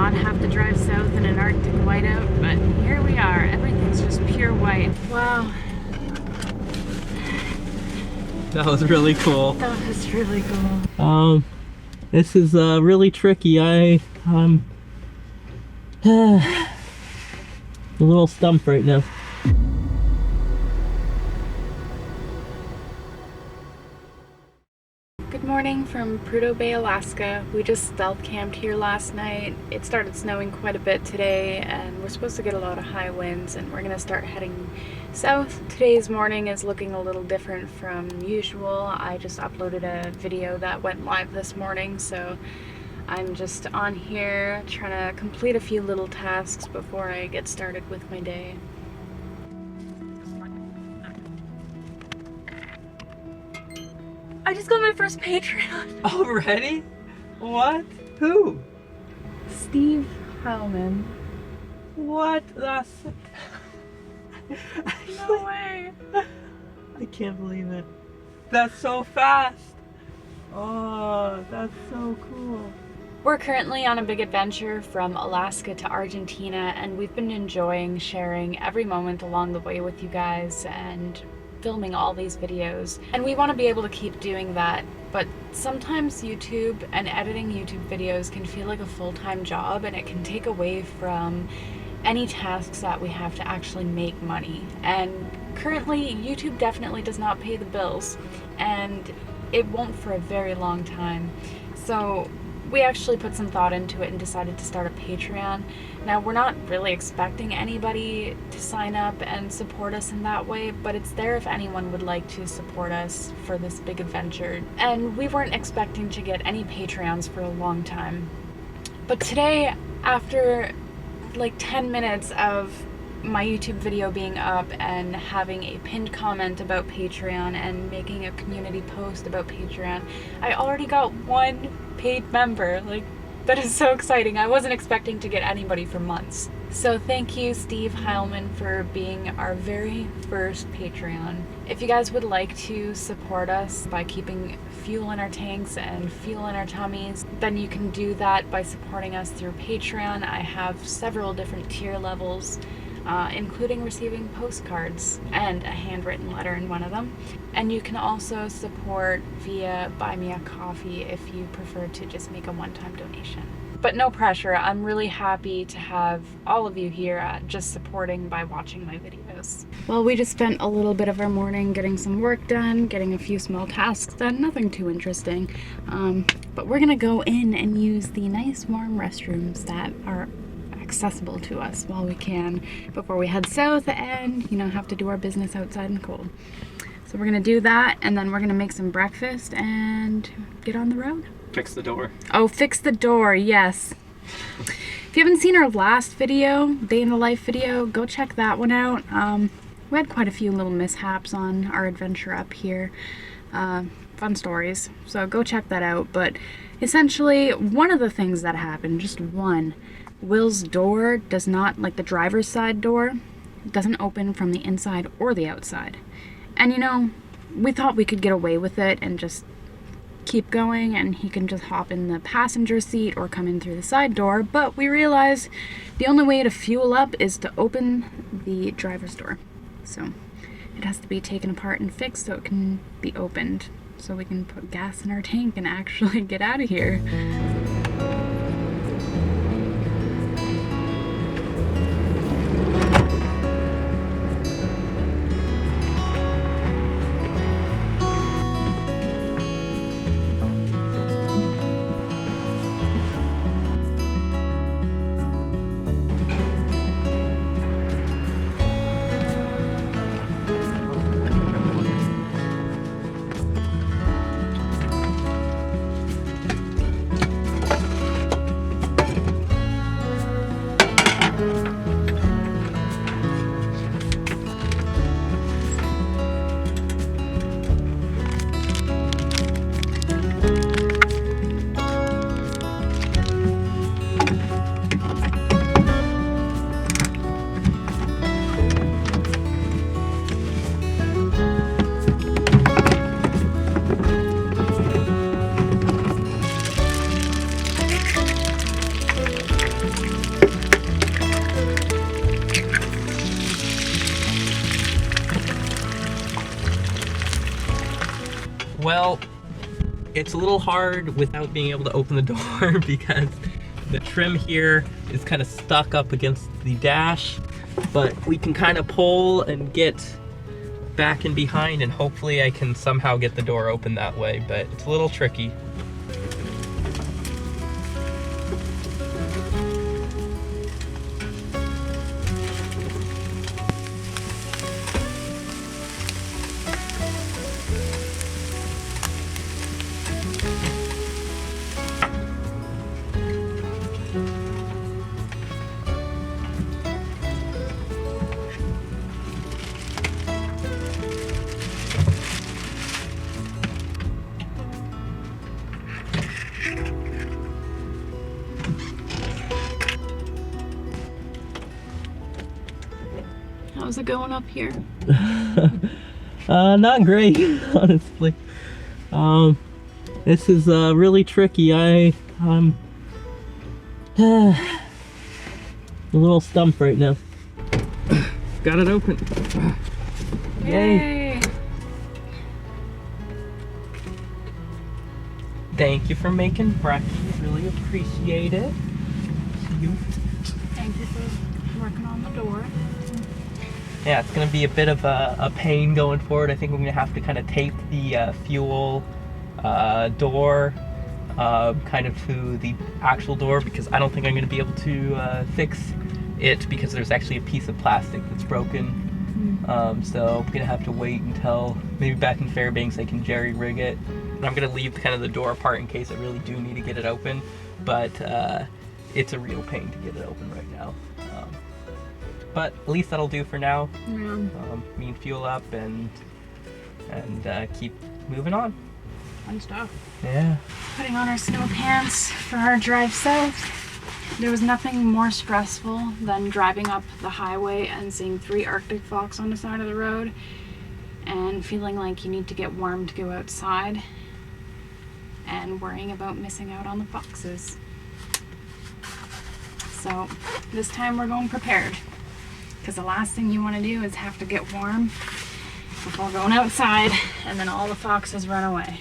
not have to drive south in an Arctic whiteout, but here we are. Everything's just pure white. Wow. That was really cool. That was really cool. This is really tricky. I'm a little stumped right now. Good morning from Prudhoe Bay, Alaska. We just stealth camped here last night. It started snowing quite a bit today and we're supposed to get a lot of high winds and we're gonna start heading south. Today's morning is looking a little different from usual. I just uploaded a video that went live this morning, so I'm just on here trying to complete a few little tasks before I get started with my day. I just got my first Patreon. Already? What? Who? Steve Heilman. What? That's... No way. I can't believe it. That's so fast. Oh, that's so cool. We're currently on a big adventure from Alaska to Argentina, and we've been enjoying sharing every moment along the way with you guys and filming all these videos. And we want to be able to keep doing that, but sometimes YouTube and editing YouTube videos can feel like a full-time job, and it can take away from any tasks that we have to actually make money. And currently YouTube definitely does not pay the bills, and it won't for a very long time. So we actually put some thought into it and decided to start a Patreon. Now, we're not really expecting anybody to sign up and support us in that way, but it's there if anyone would like to support us for this big adventure. And we weren't expecting to get any Patreons for a long time. But today, after like 10 minutes of my YouTube video being up and having a pinned comment about Patreon and making a community post about Patreon, I already got one paid member. Like, that is so exciting. I wasn't expecting to get anybody for months. So thank you, Steve Heilman, for being our very first Patreon. If you guys would like to support us by keeping fuel in our tanks and fuel in our tummies, then you can do that by supporting us through Patreon. I have several different tier levels, including receiving postcards and a handwritten letter in one of them. And you can also support via Buy Me a Coffee if you prefer to just make a one-time donation. But no pressure. I'm really happy to have all of you here just supporting by watching my videos. Well, we just spent a little bit of our morning getting some work done, getting a few small tasks done, nothing too interesting. But we're gonna go in and use the nice warm restrooms that are accessible to us while we can before we head south and, you know, have to do our business outside in the cold. So we're gonna do that, and then we're gonna make some breakfast and get on the road. Fix the door. Oh, fix the door, yes. If you haven't seen our last video, day in the life video, go check that one out. We had quite a few little mishaps on our adventure up here. Fun stories, so go check that out. But essentially, one of the things that happened, just one, Will's door does not, like the driver's side door, doesn't open from the inside or the outside. And you know, we thought we could get away with it and just keep going and he can just hop in the passenger seat or come in through the side door, but we realized the only way to fuel up is to open the driver's door. So it has to be taken apart and fixed so it can be opened, so we can put gas in our tank and actually get out of here. Well, it's a little hard without being able to open the door because the trim here is kind of stuck up against the dash, but we can kind of pull and get back in behind, and hopefully I can somehow get the door open that way, but it's a little tricky. How's it going up here? Not great, honestly. This is really tricky. I'm a little stumped right now. Got it open. Yay! Thank you for making breakfast. Really appreciate it. Thank you for working on the door. Yeah, it's gonna be a bit of a pain going forward. I think we're gonna have to kind of tape the fuel door kind of to the actual door, because I don't think I'm gonna be able to fix it because there's actually a piece of plastic that's broken. So I'm gonna have to wait until maybe back in Fairbanks I can jerry rig it. And I'm gonna leave kind of the door apart in case I really do need to get it open, but it's a real pain to get it open right now. But at least that'll do for now. Yeah. Me and fuel up and keep moving on. Fun stuff. Yeah. Putting on our snow pants for our drive south. There was nothing more stressful than driving up the highway and seeing 3 Arctic fox on the side of the road and feeling like you need to get warm to go outside and worrying about missing out on the foxes. So this time we're going prepared, because the last thing you want to do is have to get warm before going outside and then all the foxes run away.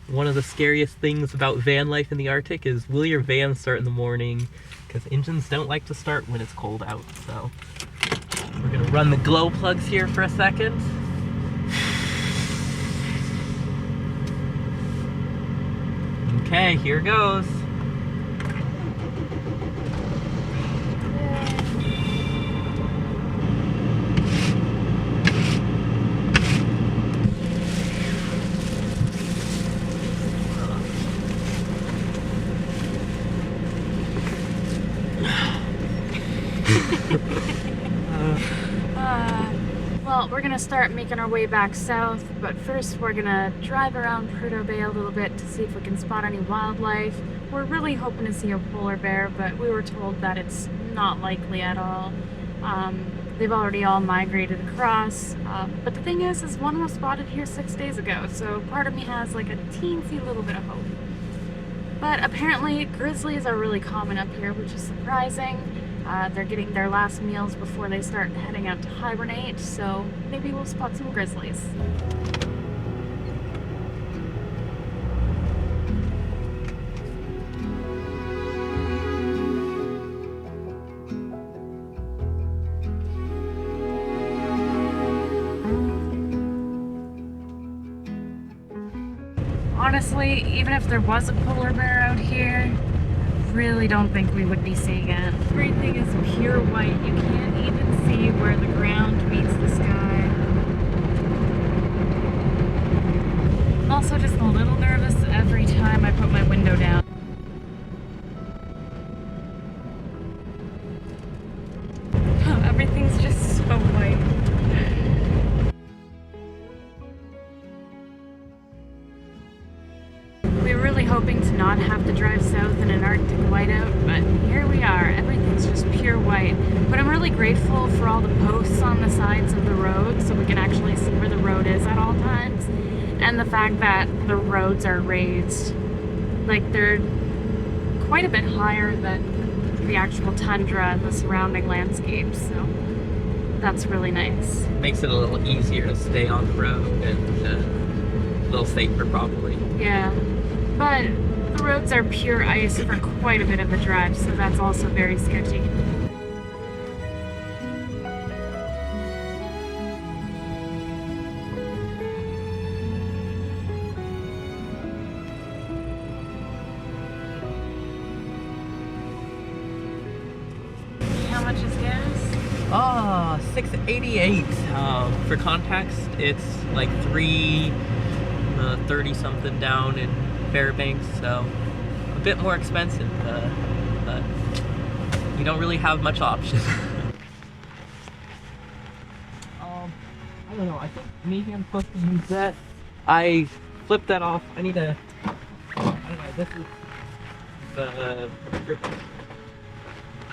One of the scariest things about van life in the Arctic is, will your van start in the morning? Because engines don't like to start when it's cold out. So we're gonna run the glow plugs here for a second. Okay, here goes. Well, we're gonna start making our way back south, but first we're gonna drive around Prudhoe Bay a little bit to see if we can spot any wildlife. We're really hoping to see a polar bear, but we were told that it's not likely at all. They've already all migrated across, but the thing is one was spotted here 6 days ago, so part of me has like a teensy little bit of hope. But apparently grizzlies are really common up here, which is surprising. They're getting their last meals before they start heading out to hibernate, so maybe we'll spot some grizzlies. Honestly, even if there was a polar bear out here, really don't think we would be seeing it. Everything is pure white. You can't even see where the ground meets the sky. I'm also just a little nervous every time I put my window down. Everything's just so white. We were really hoping to not have to drive south in an Arctic whiteout, but here we are. Everything's just pure white. But I'm really grateful for all the posts on the sides of the road so we can actually see where the road is at all times. And the fact that the roads are raised. Like, they're quite a bit higher than the actual tundra and the surrounding landscapes. So that's really nice. Makes it a little easier to stay on the road and a little safer probably. Yeah, but the roads are pure ice for quite a bit of the drive, so that's also very sketchy. How much is gas? Ah, $6.88. For context, it's like 3.30 something down in Fairbanks, so a bit more expensive, but you don't really have much option. I don't know. I think maybe I'm supposed to use that. I flipped that off. I need to. I don't know. This is the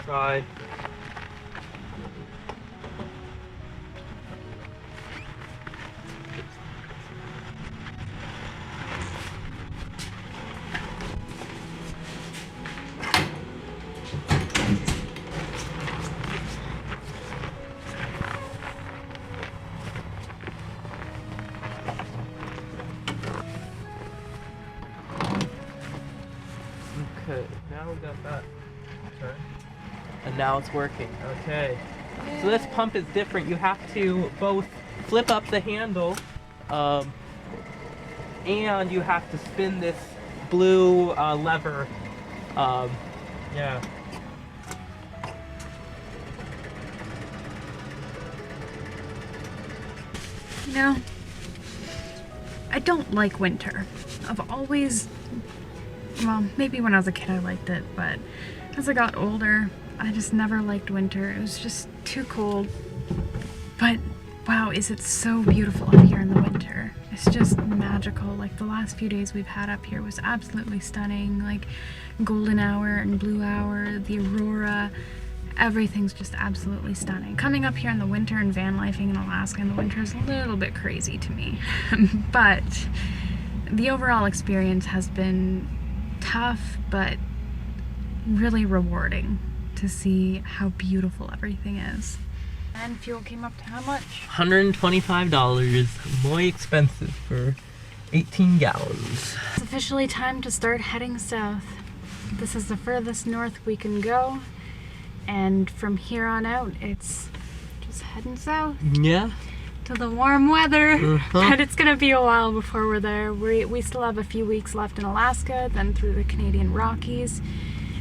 side. Okay, now we got that turned. And now it's working. Okay. So this pump is different. You have to both flip up the handle and you have to spin this blue lever. Yeah. You know, I don't like winter. I've always, well, maybe when I was a kid I liked it, but as I got older, I just never liked winter. It was just too cold. But wow, is it so beautiful up here in the winter. It's just magical. Like the last few days we've had up here was absolutely stunning. Like golden hour and blue hour, the aurora, everything's just absolutely stunning. Coming up here in the winter and van lifing in Alaska in the winter is a little bit crazy to me. But the overall experience has been tough, but really rewarding to see how beautiful everything is. And fuel came up to how much? $125. More expensive for 18 gallons. It's officially time to start heading south. This is the furthest north we can go, and from here on out it's just heading south Yeah. to the warm weather. Uh-huh. But it's gonna be a while before we're there. We still have a few weeks left in Alaska, then through the Canadian Rockies,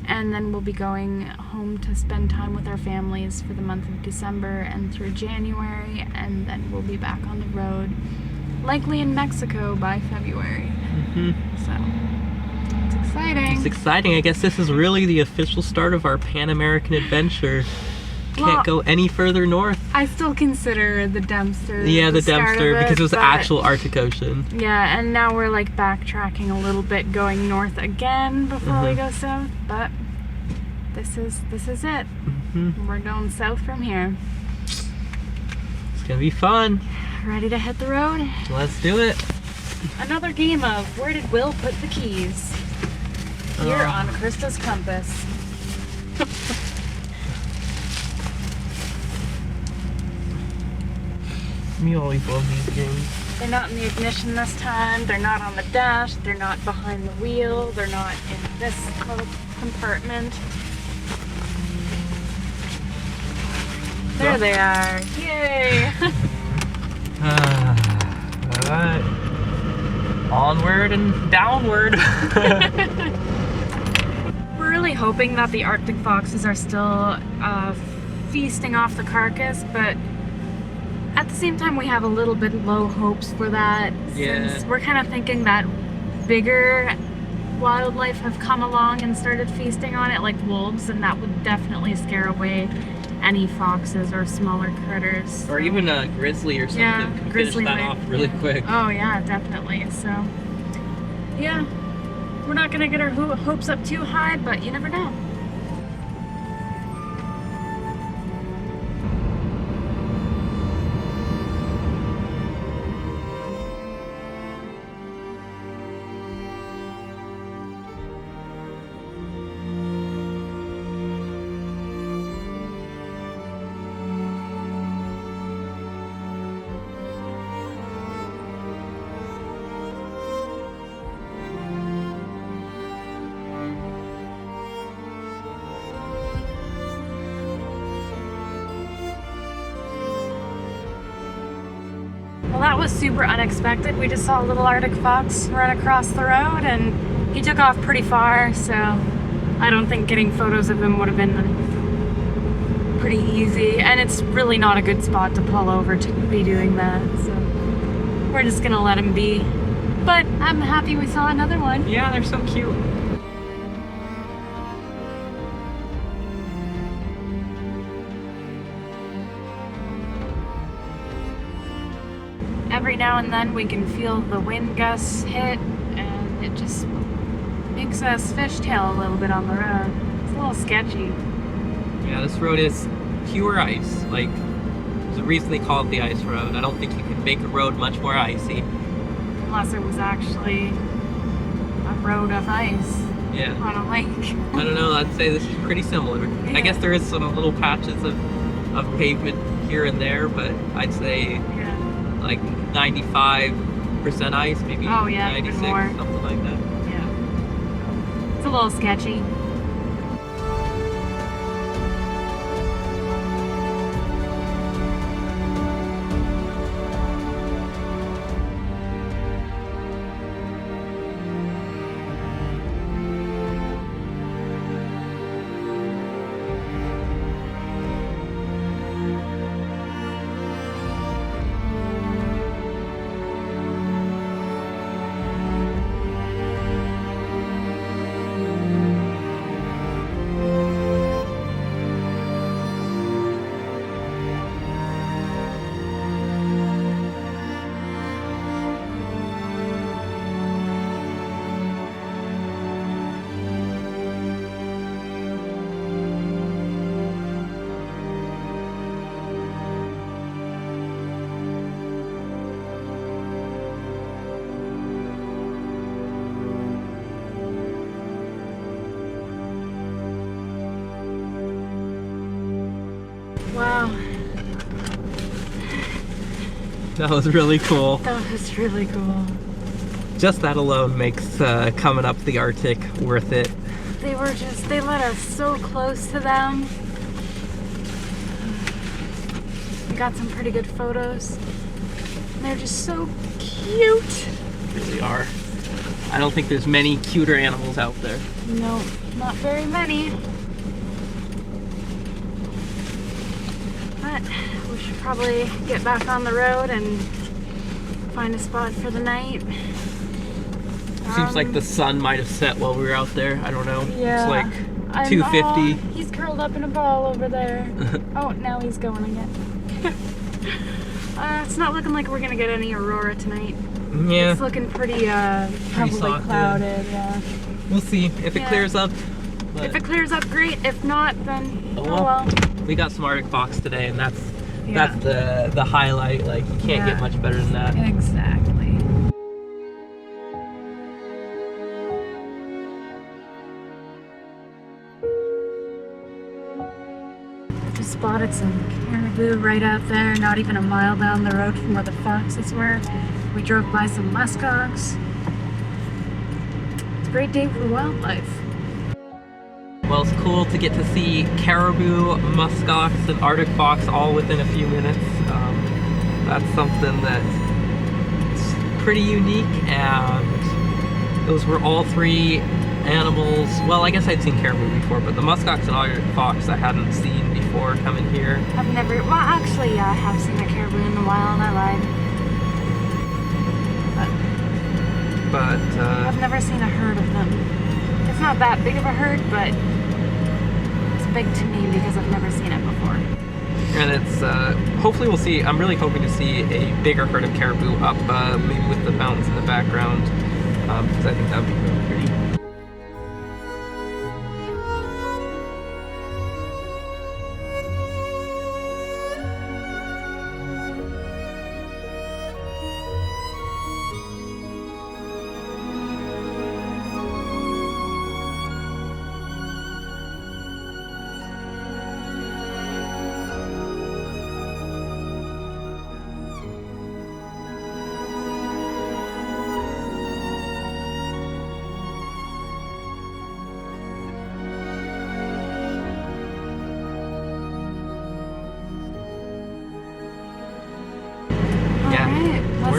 and then we'll be going home to spend time with our families for the month of December and through January, and then we'll be back on the road, likely in Mexico by February. So it's exciting. It's exciting. I guess this is really the official start of our Pan-American adventure. Can't Well, go any further north. I still consider the Dempster. Yeah, the start Dempster, of because it was but- actual Arctic Ocean. Yeah, and now we're like backtracking a little bit, going north again before we go south. But this is it. We're going south from here. It's gonna be fun. Ready to hit the road? Let's do it. Another game of where did Will put the keys? Here on Krista's compass. Me always love these games. They're not in the ignition this time. They're not on the dash. They're not behind the wheel. They're not in this little compartment. There they are. Yay! Alright. Onward and downward. We're really hoping that the Arctic foxes are still feasting off the carcass, but at the same time we have a little bit low hopes for that, since we're kind of thinking that bigger wildlife have come along and started feasting on it, like wolves, and that would definitely scare away any foxes or smaller critters. Or even a grizzly or something. Yeah, Can grizzly finish that might- off really quick. Oh yeah, definitely. So yeah, we're not gonna get our hopes up too high, but you never know. was super unexpected. We just saw a little Arctic fox run across the road and he took off pretty far, so I don't think getting photos of him would have been pretty easy. And it's really not a good spot to pull over to be doing that, so we're just gonna let him be. But I'm happy we saw another one. Yeah, they're so cute. Every now and then we can feel the wind gusts hit, and it just makes us fishtail a little bit on the road. It's a little sketchy. Yeah, this road is pure ice. Like, there's a reason they call it the ice road. I don't think you can make a road much more icy. Unless it was actually a road of ice Yeah. on a lake. I don't know, I'd say this is pretty similar. Yeah. I guess there is some little patches of pavement here and there, but I'd say Yeah. like 95% ice, maybe Oh, yeah, even 96, more. something like that. Yeah. It's a little sketchy. Wow, That was really cool. that was really cool. Just that alone makes coming up the Arctic worth it. They let us so close to them. We got some pretty good photos. And they're just so cute. Really are. I don't think there's many cuter animals out there. No, not very many. But we should probably get back on the road and find a spot for the night. Seems like the sun might have set while we were out there. I don't know. Yeah. It's like I'm- 2:50. aw, he's curled up in a ball over there. Oh, now he's going again. It's not looking like we're gonna get any aurora tonight. Yeah, It's looking pretty probably soft, clouded, yeah. we'll see if it Yeah. clears up. But If it clears up, great. If not, then Oh, oh well. well. we got some Arctic fox today, and that's Yeah. the highlight. Like, you can't Yeah. get much better than that. Exactly. Just spotted some caribou right out there, not even a mile down the road from where the foxes were. We drove by some muskox. It's a great day for wildlife. Well, it's cool to get to see caribou, muskox, and Arctic fox all within a few minutes. That's something that's pretty unique, and those were all three animals. Well, I guess I'd seen caribou before, but the muskox and Arctic fox I hadn't seen before coming here. I've never, well actually yeah, I have seen a caribou in the wild, I lied. But I've never seen a herd of them. It's not that big of a herd, but it's big to me because I've never seen it before. and it's hopefully we'll see. I'm really hoping to see a bigger herd of caribou up, maybe with the mountains in the background, because I think that would be really pretty.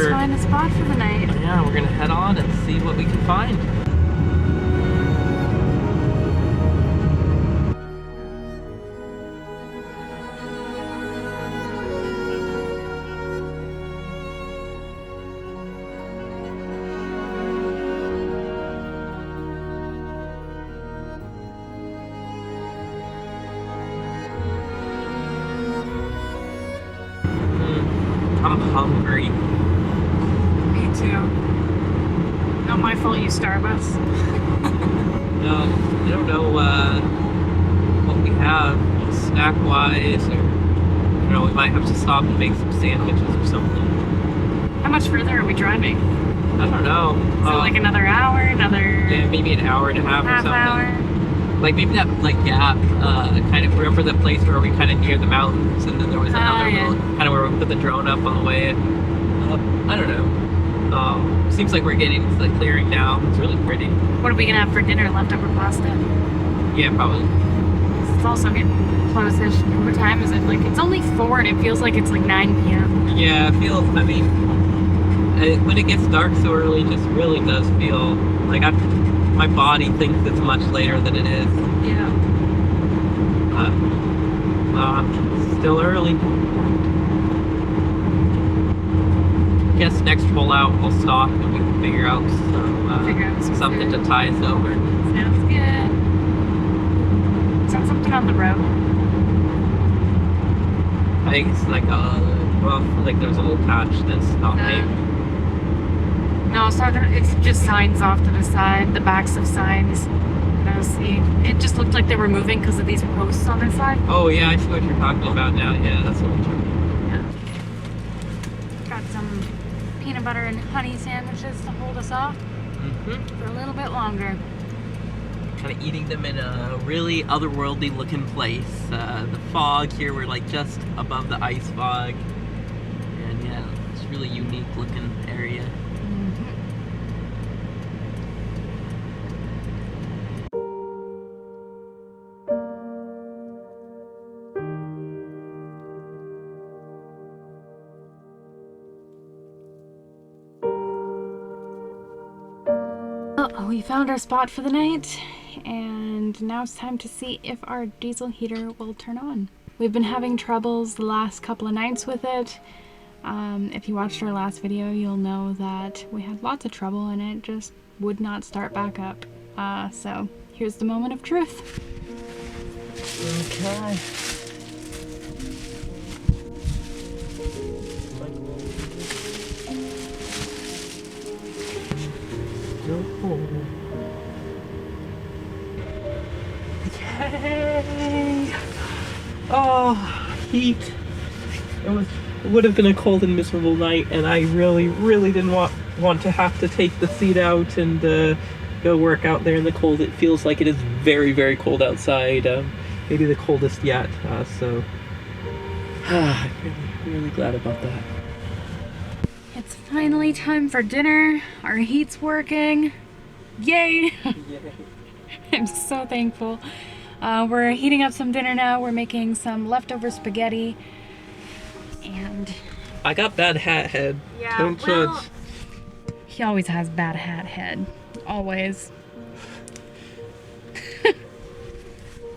Let's find a spot for the night. Yeah, we're gonna head on and see what we can find. I'm hungry. Me too. Not my fault you starve us. No, I don't know what we have snack-wise, or we might have to stop and make some sandwiches or something. How much further are we driving? I don't know. So like another hour, another Yeah, maybe an hour and a half or something. hour. Like maybe that gap, kind of remember the place where we kind of near the mountains, and then there was another little kind of where we put the drone up on the way. I don't know. Seems like we're getting to the clearing now. It's really pretty. What are we gonna have for dinner? Leftover pasta? Yeah, probably. It's also getting close-ish. What time is it? Like it's only 4 and it feels like it's like 9 p.m. Yeah, it feels. I mean, when it gets dark so early, it just really does feel like my body thinks it's much later than it is. Yeah. Still early. Guess next pull out we'll stop and we can figure out something to tie us over. Sounds good. Is that something on the road? I think it's like there's a little patch that's not paved. No, it's just signs off to the side, the backs of signs. No, see, it just looked like they were moving because of these posts on the side. Oh yeah, I see what you're talking about now. Yeah, that's what we're talking about. Yeah. Got some peanut butter and honey sandwiches to hold us off for a little bit longer. Kind of eating them in a really otherworldly looking place. The fog here, we're like just above the ice fog. And yeah, it's a really unique looking area. We found our spot for the night, and now it's time to see if our diesel heater will turn on. We've been having troubles the last couple of nights with it. If you watched our last video, you'll know that we had lots of trouble and it just would not start back up. So here's the moment of truth. Okay. Yay! Oh, heat. It would have been a cold and miserable night, and I really didn't want to have to take the seat out and go work out there in the cold. It feels like it is very cold outside. Maybe the coldest yet. So I'm really glad about that. It's finally time for dinner. Our heat's working. Yay! I'm so thankful. We're heating up some dinner now. We're making some leftover spaghetti. And I got bad hat head. yeah, Don't judge. He always has bad hat head. Always.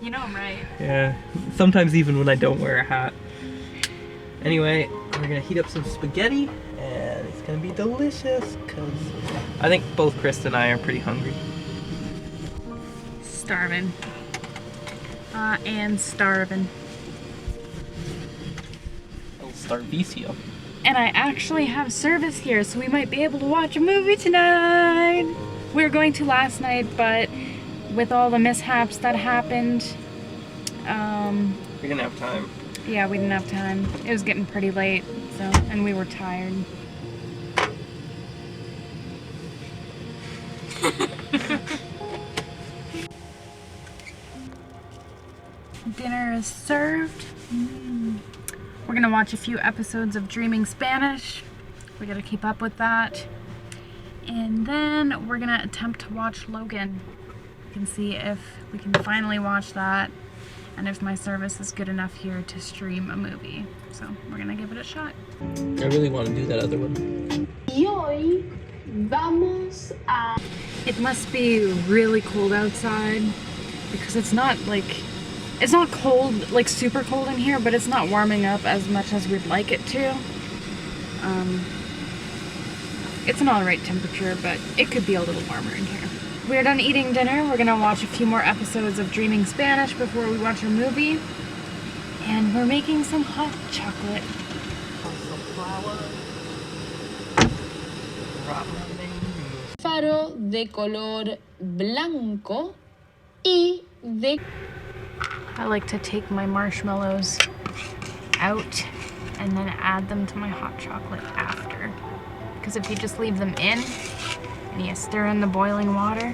You know I'm right. Yeah, sometimes even when I don't wear a hat. Anyway, we're gonna heat up some spaghetti, and it's gonna be delicious, because I think both Chris and I are pretty hungry. Starving. And starving. El Starvicio. And I actually have service here, so we might be able to watch a movie tonight. We were going to last night, but with all the mishaps that happened, We didn't have time. yeah, we didn't have time. It was getting pretty late, so, and we were tired. Dinner is served. We're gonna watch a few episodes of Dreaming Spanish. We gotta keep up with that. And then we're gonna attempt to watch Logan. We can see if we can finally watch that and if my service is good enough here to stream a movie. So we're gonna give it a shot. I really want to do that other one. Y hoy vamos a... It must be really cold outside because it's not cold, like super cold in here, but it's not warming up as much as we'd like it to. It's an alright temperature, but it could be a little warmer in here. We're done eating dinner. We're gonna watch a few more episodes of Dreaming Spanish before we watch our movie. And we're making some hot chocolate. Faro de color blanco y de... I like to take my marshmallows out and then add them to my hot chocolate after. Because if you just leave them in and you stir in the boiling water,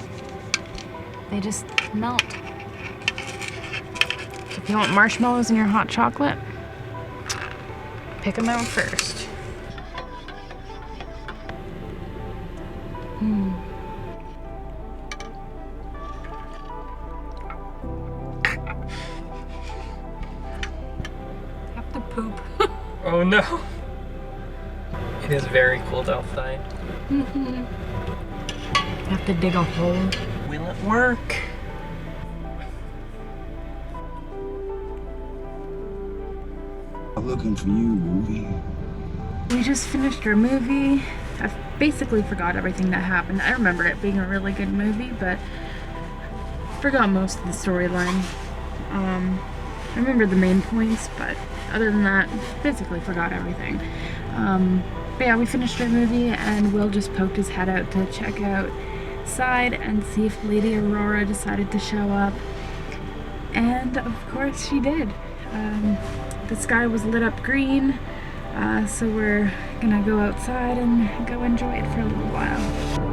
they just melt. If you want marshmallows in your hot chocolate, pick them out first. Have to poop. Oh no. It is very cold outside. Have to dig a hole. Will it work? I'm looking for you, movie. We just finished our movie. I basically forgot everything that happened. I remember it being a really good movie, but forgot most of the storyline. I remember the main points, but other than that, basically forgot everything. But yeah, we finished our movie, and Will just poked his head out to check outside and see if Lady Aurora decided to show up. And of course she did. The sky was lit up green, so we're gonna go outside and go enjoy it for a little while.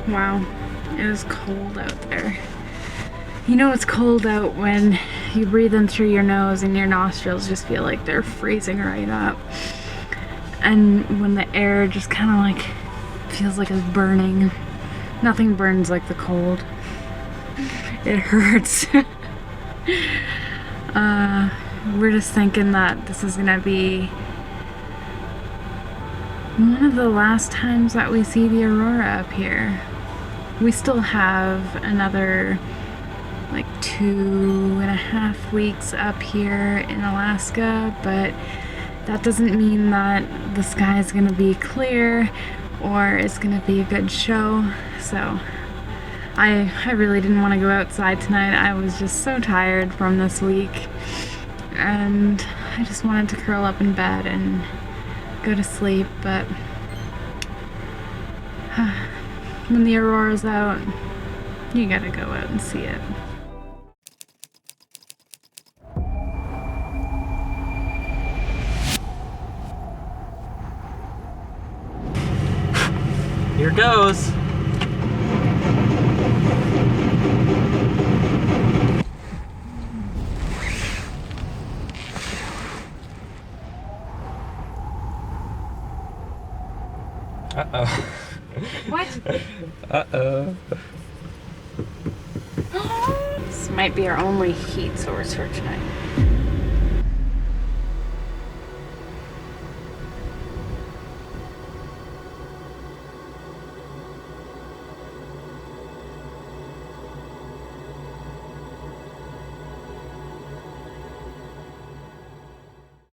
Wow, it is cold out there. You know it's cold out when you breathe in through your nose and your nostrils just feel like they're freezing right up. And when the air just kind of like feels like it's burning. Nothing burns like the cold. It hurts. We're just thinking that this is gonna be one of the last times that we see the aurora up here. We still have another like 2.5 weeks up here in Alaska, but that doesn't mean that the sky is gonna be clear or it's gonna be a good show. So I really didn't want to go outside tonight. I was just so tired from this week, and I just wanted to curl up in bed and go to sleep, but when the aurora's out, you gotta go out and see it. Here goes. Uh-oh. What? Uh-oh. This might be our only heat source for tonight.